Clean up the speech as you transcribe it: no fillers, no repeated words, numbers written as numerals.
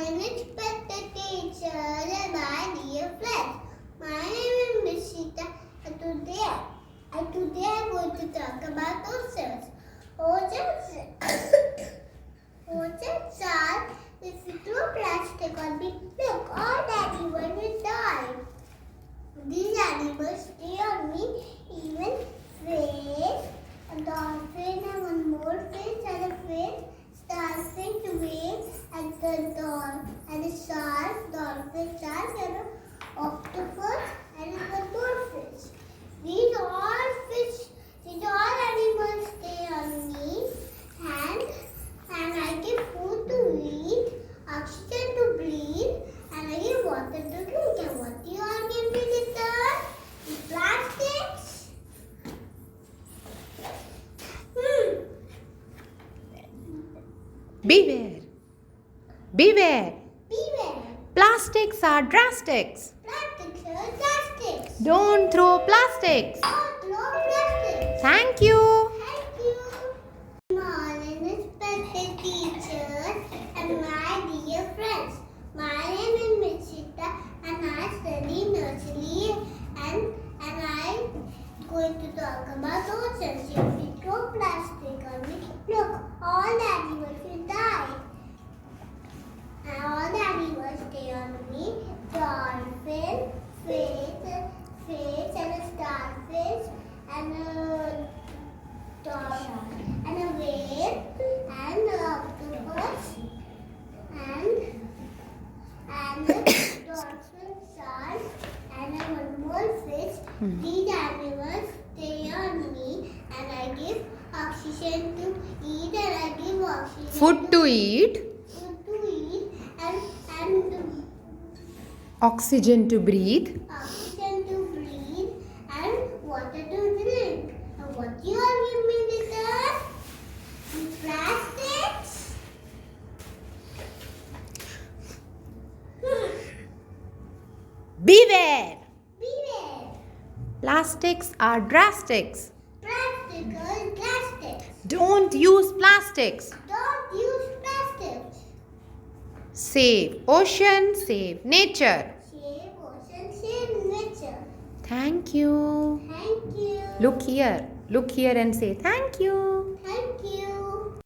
unexpected teacher and my dear friends. My name is Miss Sita and today I'm going to talk about oceans. Oceans are if you throw plastic on me, look, all the animals will die. These animals stay on me, even fish, a dolphin and one more fish and a fish, starfish, whale and the and a shark, dolphin, shark and an octopus and one more fish. These all animals stay on me and I give food to eat, oxygen to breathe and I give water to drink. And what do you all give me return? Plastics? Beware. Beware. Beware. Plastics are drastics. Plastics are plastics. Don't throw plastics. Don't throw plastics. Thank you. Thank you. Small and respected teachers and my dear friends. My name is Miss Sita and I study nursery and I'm going to talk about oceans. If we throw plastic on me, look, all the animals will die. And all the animals stay on me. Dolphin, fish and a starfish and a dolphin and a whale and an octopus and a dolphin, shark and one more fish. These animals stay on me and I give oxygen to eat and I give oxygen Food to eat. And Oxygen to breathe. oxygen to breathe and water to drink. And what you all give me return? Plastics? Beware. Beware. Plastics are drastics. Practical plastics. Don't use plastics. Don't use plastics. Save ocean, save nature. Save ocean, save nature. Thank you. Thank you. Look here and say thank you.